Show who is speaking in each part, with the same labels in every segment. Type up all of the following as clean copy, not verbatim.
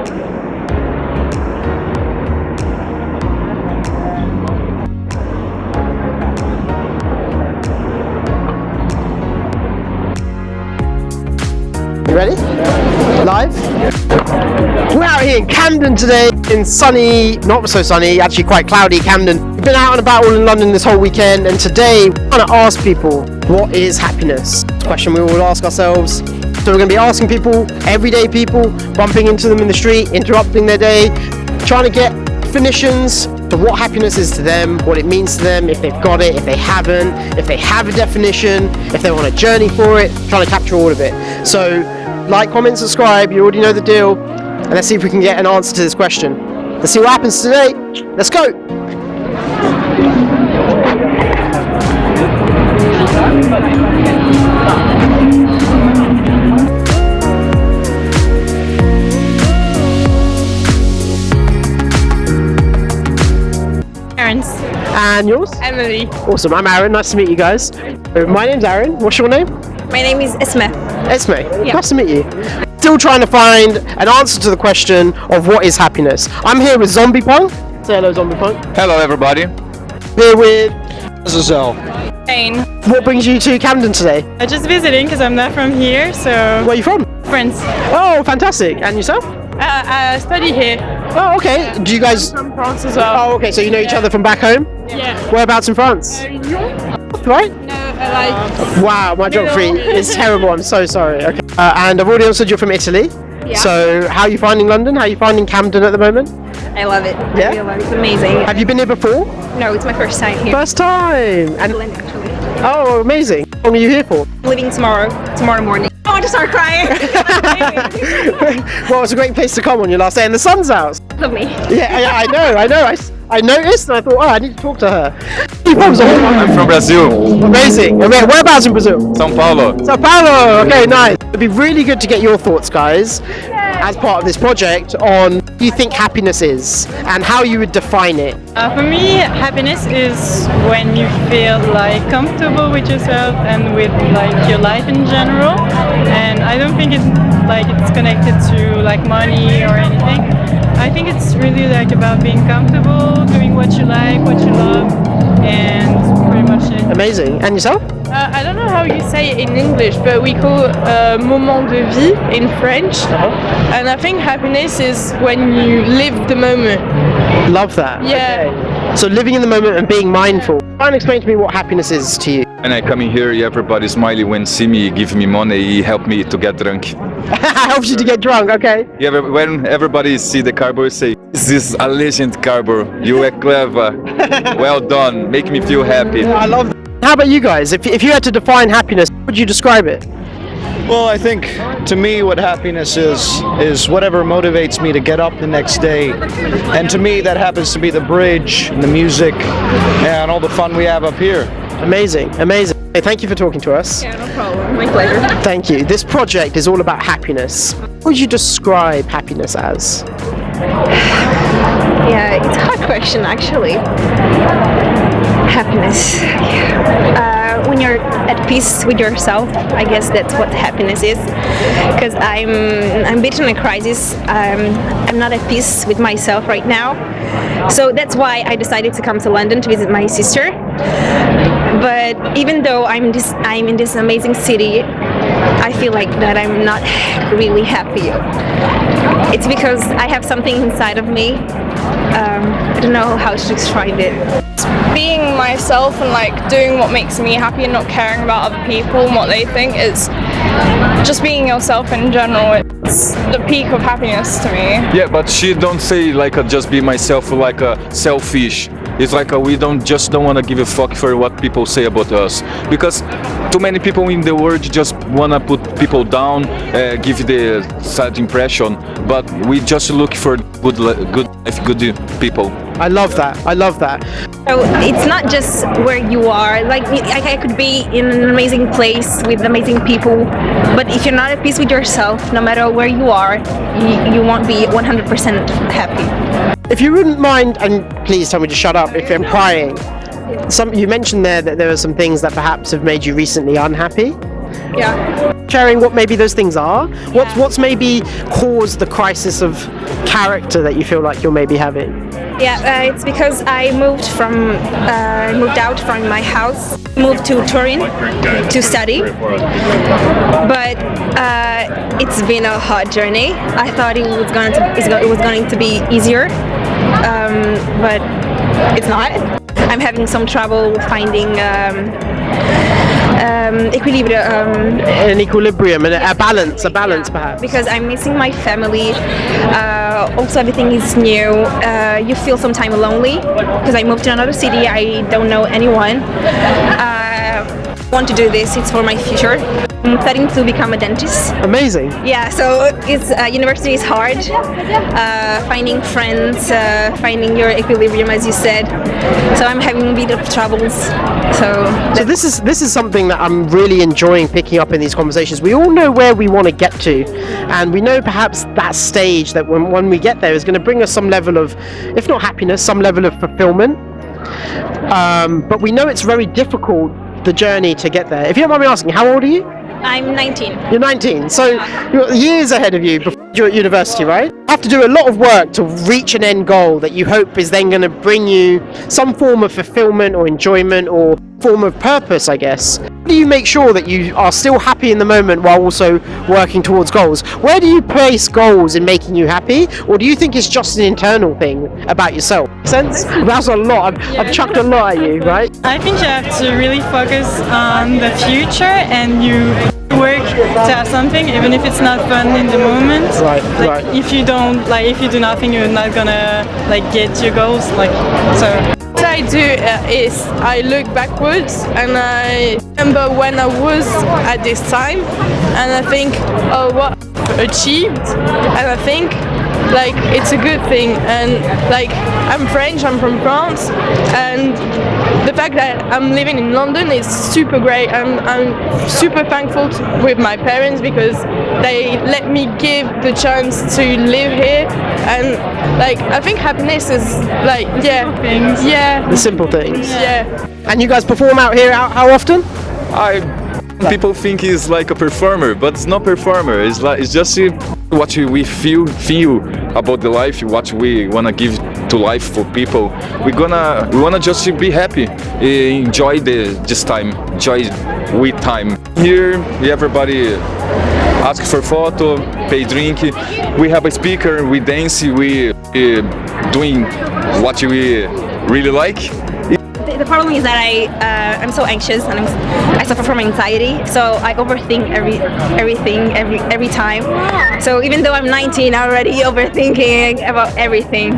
Speaker 1: You ready? Live? We're out here in Camden today, in sunny, not so sunny, actually quite cloudy Camden. We've been out and about all in London this whole weekend, and today we're going to ask people, what is happiness? It's a question we all ask ourselves. So we're going to be asking people, everyday people, bumping into them in the street, interrupting their day, trying to get definitions to what happiness is to them, what it means to them, if they've got it, if they haven't, if they have a definition, if they're on a journey for it, trying to capture all of it. So like, comment, subscribe, you already know the deal, and let's see if we can get an answer to this question. Let's see what happens today. Let's go!
Speaker 2: Aaron's.
Speaker 1: And yours?
Speaker 2: Emily.
Speaker 1: Awesome, I'm Aron, nice to meet you guys. My name's Aron, what's your name?
Speaker 2: My name is Esme.
Speaker 1: Esme,
Speaker 2: Yeah.
Speaker 1: Nice to meet you. Still trying to find an answer to the question of what is happiness. I'm here with Zombie Punk. Say hello, Zombie Punk.
Speaker 3: Hello everybody.
Speaker 1: Here with
Speaker 3: Zazel.
Speaker 2: Jane.
Speaker 1: What brings you to Camden today?
Speaker 2: I'm just visiting because I'm not from here, so
Speaker 1: Where are you from?
Speaker 2: friends.
Speaker 1: Oh, fantastic. And yourself?
Speaker 2: I study here.
Speaker 1: Oh, okay. Do you guys...
Speaker 2: From France as well.
Speaker 1: Oh, okay, so you know each other from back home?
Speaker 2: Yeah.
Speaker 1: Whereabouts in France? Right?
Speaker 2: No, I
Speaker 1: Wow, my geography is terrible. I'm so sorry. Okay. And I've already understood you're from Italy.
Speaker 2: Yeah.
Speaker 1: So how are you finding London? How are you finding Camden at the moment?
Speaker 2: I love it.
Speaker 1: Yeah?
Speaker 2: I really love it. It's amazing.
Speaker 1: Have you been here before?
Speaker 2: No, it's my first time here.
Speaker 1: First time. And
Speaker 2: England, actually.
Speaker 1: oh, amazing. How long are you here for?
Speaker 2: I'm leaving tomorrow morning. I want to start crying.
Speaker 1: Well, it's a great place to come on your last day, and the sun's out.
Speaker 2: Love me.
Speaker 1: Yeah, I know. I noticed, and I thought, oh, I need to talk to her. Where are you from,
Speaker 3: I'm from Brazil,
Speaker 1: Amazing. Whereabouts in Brazil?
Speaker 3: São Paulo.
Speaker 1: Sao Paulo. Okay, nice. It'd be really good to get your thoughts, guys, as part of this project on what you think happiness is and how you would define it.
Speaker 2: For me, happiness is when you feel like comfortable with yourself and with like your life in general. And I don't think it's connected to like money or anything. I think it's really like about being comfortable, doing what you like, what you love, and pretty much it.
Speaker 1: Amazing. And yourself?
Speaker 4: I don't know how you say it in English, but we call moment de vie in French. And I think happiness is when you live the moment.
Speaker 1: Love that.
Speaker 4: Yeah.
Speaker 1: Okay. So living in the moment and being mindful. Try and explain to me what happiness is to you.
Speaker 3: When I come in here, everybody smiley when see me, give me money, he help me to get drunk.
Speaker 1: Helps you to get drunk, okay?
Speaker 3: Yeah, when everybody see the carbo, say, "This is a legend carbo. You are clever. Well done. Make me feel happy."
Speaker 1: I love that. How about you guys? If you had to define happiness, how would you describe it?
Speaker 5: Well, I think to me what happiness is whatever motivates me to get up the next day. And to me that happens to be the bridge and the music and all the fun we have up here.
Speaker 1: Amazing, amazing. Hey, thank you for talking to us.
Speaker 4: Yeah, no problem. My pleasure.
Speaker 1: Thank you. This project is all about happiness. What would you describe happiness as?
Speaker 6: Yeah, it's a hard question actually. Happiness. When you're at peace with yourself, I guess that's what happiness is. Because I'm a bit in a crisis. I'm not at peace with myself right now. So that's why I decided to come to London to visit my sister. But even though I'm in this amazing city, I feel like that I'm not really happy. It's because I have something inside of me. I don't know how to describe it.
Speaker 4: Being myself and like doing what makes me happy and not caring about other people and what they think is just being yourself in general. It's the peak of happiness to me.
Speaker 3: Yeah, but she don't say like just be myself like a selfish. It's like we don't want to give a fuck for what people say about us, because too many people in the world just want to put people down, give the sad impression, but we just look for good people.
Speaker 1: I love that. I love that.
Speaker 6: So it's not just where you are. Like I could be in an amazing place with amazing people, but if you're not at peace with yourself, no matter where you are, you won't be 100% happy.
Speaker 1: If you wouldn't mind, and please tell me to shut up if I'm crying. You mentioned there that there are some things that perhaps have made you recently unhappy.
Speaker 4: Yeah.
Speaker 1: sharing what maybe those things are? What's maybe caused the crisis of character that you feel like you're maybe having?
Speaker 6: Yeah, it's because I moved out from my house, moved to Turin to study, but it's been a hard journey. I thought it was going to be easier, but it's not. I'm having some trouble finding equilibrium.
Speaker 1: An equilibrium and a balance perhaps.
Speaker 6: Because I'm missing my family. Also, everything is new. You feel sometimes lonely because I moved to another city. I don't know anyone. I want to do this. It's for my future. I'm studying to become a dentist.
Speaker 1: Amazing.
Speaker 6: Yeah, so it's university is hard. Finding friends, finding your equilibrium, as you said. So I'm having a bit of troubles. So
Speaker 1: this is something that I'm really enjoying picking up in these conversations. We all know where we want to get to, and we know perhaps that stage that when we get there is going to bring us some level of, if not happiness, some level of fulfillment. But we know it's very difficult, the journey to get there. If you don't mind me asking, how old are you?
Speaker 6: I'm 19.
Speaker 1: You're 19, so you're years ahead of you before you're at university, right? You have to do a lot of work to reach an end goal that you hope is then going to bring you some form of fulfillment or enjoyment or form of purpose, I guess. How do you make sure that you are still happy in the moment while also working towards goals? Where do you place goals in making you happy, or do you think it's just an internal thing about yourself? Sense? That's a lot. I've chucked a lot at you, right?
Speaker 2: I think you have to really focus on the future, and you work to have something, even if it's not fun in the moment.
Speaker 1: Right.
Speaker 2: If you do nothing, you're not gonna get your goals. So.
Speaker 4: What I do is I look backwards and I remember when I was at this time, and I think, oh, what I've achieved, and I think it's a good thing. And I'm French, I'm from France, and the fact that I'm living in London is super great. I'm super thankful with my parents because they let me give the chance to live here, and I think happiness is
Speaker 2: things.
Speaker 4: Yeah,
Speaker 1: The simple things.
Speaker 4: yeah.
Speaker 1: And you guys perform out here how often?
Speaker 3: People think he's like a performer, but it's not performer. It's just what we feel about the life, what we wanna give to life for people. We wanna just be happy, enjoy this time, enjoy with time. Here, everybody ask for photo, pay drink. We have a speaker, we dance, we doing what we really like.
Speaker 6: The problem is that I'm so anxious and I suffer from anxiety, so I overthink everything every time. So even though I'm 19, I'm already overthinking about everything.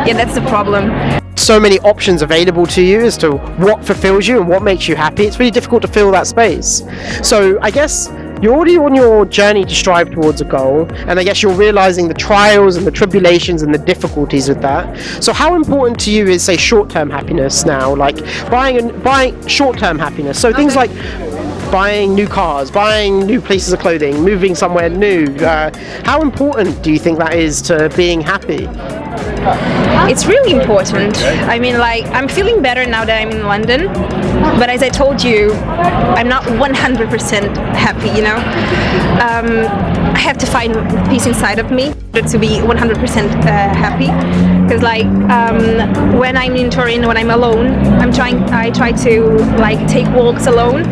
Speaker 6: Yeah, that's the problem.
Speaker 1: So many options available to you as to what fulfills you and what makes you happy. It's really difficult to fill that space. So I guess you're already on your journey to strive towards a goal, and I guess you're realizing the trials and the tribulations and the difficulties with that. So how important to you is, say, short-term happiness now, like buying short-term happiness? So things like buying new cars, buying new pieces of clothing, moving somewhere new. How important do you think that is to being happy?
Speaker 6: It's really important. I mean, I'm feeling better now that I'm in London, but as I told you, I'm not 100% happy, you know? I have to find peace inside of me to be 100% happy. Because when I'm in Turin, when I'm alone, I try to take walks alone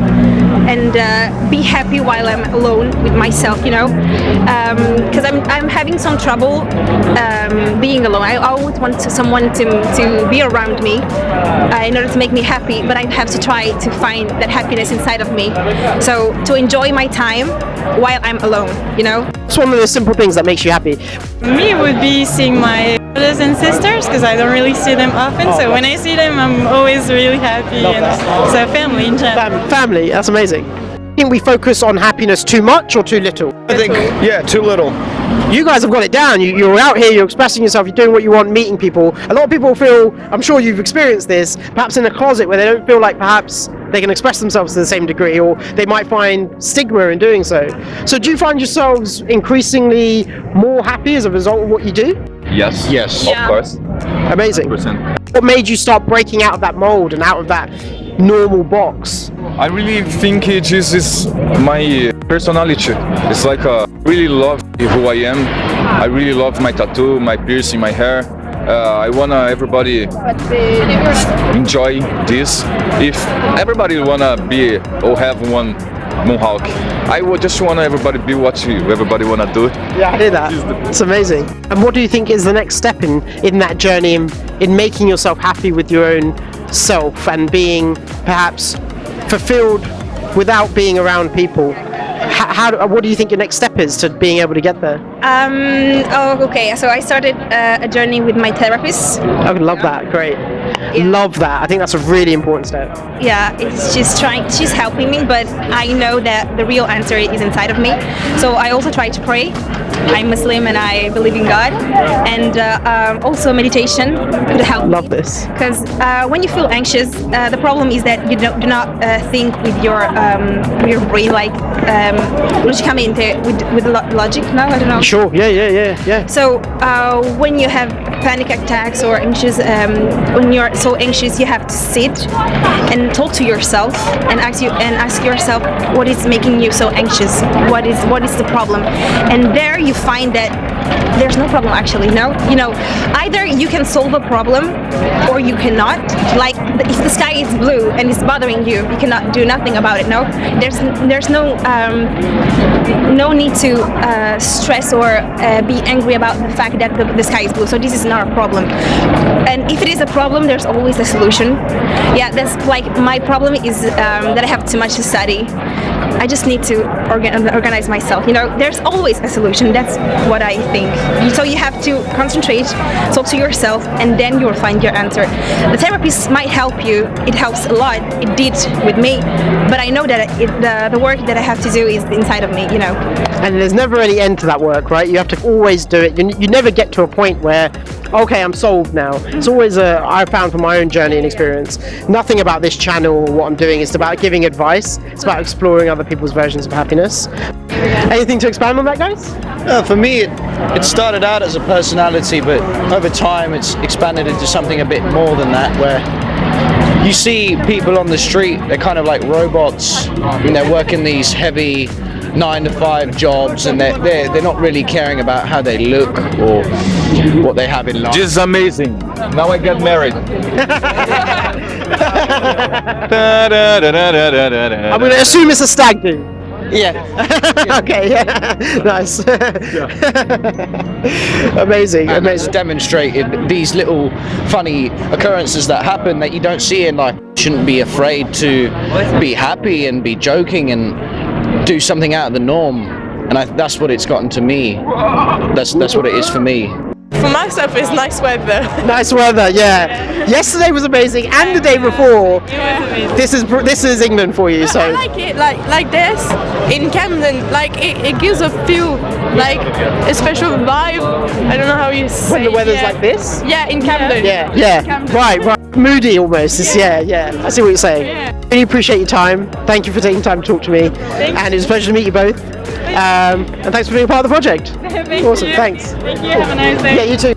Speaker 6: and be happy while I'm alone with myself, you know? Because I'm having some trouble being alone. I always want someone to be around me in order to make me happy, but I have to try to find that happiness inside of me. So to enjoy my time while I'm alone, you know?
Speaker 1: It's one of the simple things that makes you happy.
Speaker 2: Me would be seeing my brothers and sisters, because I don't really see them often. So when I see them, I'm always really happy. So family in general.
Speaker 1: Family, that's amazing. I think we focus on happiness too much or too little?
Speaker 5: I think, too little.
Speaker 1: You guys have got it down. You're out here, you're expressing yourself, you're doing what you want, meeting people. A lot of people feel, I'm sure you've experienced this, perhaps in a closet where they don't feel like perhaps they can express themselves to the same degree, or they might find stigma in doing so. So do you find yourselves increasingly more happy as a result of what you do?
Speaker 3: Yes.
Speaker 6: Yeah.
Speaker 3: Of course.
Speaker 1: Amazing.
Speaker 3: 100%.
Speaker 1: What made you start breaking out of that mold and out of that normal box?
Speaker 3: I really think this is my personality. It's like really love who I am. I really love my tattoo, my piercing, my hair. I wanna everybody enjoy this. If everybody wanna be or have one Moonhawk, I would just wanna everybody be what everybody wanna do.
Speaker 1: Yeah, I hear that. It's amazing. And what do you think is the next step in that journey in making yourself happy with your own self and being perhaps fulfilled without being around people? What do you think your next step is to being able to get there?
Speaker 6: Okay, so I started a journey with my therapist.
Speaker 1: I would love that. Great.
Speaker 6: Yeah.
Speaker 1: Love that. I think that's a really important step.
Speaker 6: Yeah, she's helping me, but I know that the real answer is inside of me. So I also try to pray. I'm Muslim and I believe in God, and also meditation could help.
Speaker 1: Love this.
Speaker 6: Because when you feel anxious, the problem is that you do not think with your brain, like logicamente with logic. No, I don't know.
Speaker 1: Sure. Yeah.
Speaker 6: So when you have panic attacks or anxious, when you're so anxious, you have to sit and talk to yourself and ask yourself what is making you so anxious. What is the problem? And there you find that there's no problem actually. No, either you can solve a problem or you cannot. Like if the sky is blue and it's bothering you, you cannot do nothing about it. No, there's no need to stress or be angry about the fact that the sky is blue. So this is not a problem. And if it is a problem, there's always a solution. Yeah, that's like my problem is that I have too much to study. I just need to organize myself. There's always a solution. That's what I think. So you have to concentrate, talk to yourself, and then you will find your answer. The therapist might help you. It helps a lot. It did with me. But I know that the work that I have to do is inside of me,
Speaker 1: And there's never any end to that work, right? You have to always do it. You never get to a point where, okay, I'm solved now. It's always I found from my own journey and experience, nothing about this channel or what I'm doing is about giving advice. It's about exploring other people's versions of happiness. Anything to expand on that, guys?
Speaker 5: For me, it started out as a personality, but over time it's expanded into something a bit more than that, where you see people on the street, they're kind of like robots, and they're working these heavy 9-to-5 jobs, and they're not really caring about how they look or what they have in life.
Speaker 3: This is amazing. Now I get married.
Speaker 1: I'm going to assume it's a stag do.
Speaker 5: Yeah.
Speaker 1: Okay, yeah. Nice. Amazing.
Speaker 5: And it's demonstrated these little funny occurrences that happen that you don't see in life. You shouldn't be afraid to be happy and be joking and do something out of the norm. And that's what it's gotten to me. That's what it is for me.
Speaker 4: For myself, it's nice weather.
Speaker 1: Nice weather, yeah. Yesterday was amazing, and the day before. This is England for you. So
Speaker 4: I like it, like this in Camden. Like it gives a feel, like a special vibe. I don't know how you say.
Speaker 1: when the weather's like this.
Speaker 4: Yeah, in Camden.
Speaker 1: Yeah.
Speaker 4: Camden.
Speaker 1: Right. Moody almost. Yeah. I see what you're saying.
Speaker 4: Yeah.
Speaker 1: Really appreciate your time. Thank you for taking time to talk to me. And it was a pleasure to meet you both. And thanks for being a part of the project.
Speaker 2: Thank
Speaker 1: Awesome.
Speaker 2: you.
Speaker 1: Thanks.
Speaker 2: Thank you. Have a nice day.
Speaker 1: Yeah, you too.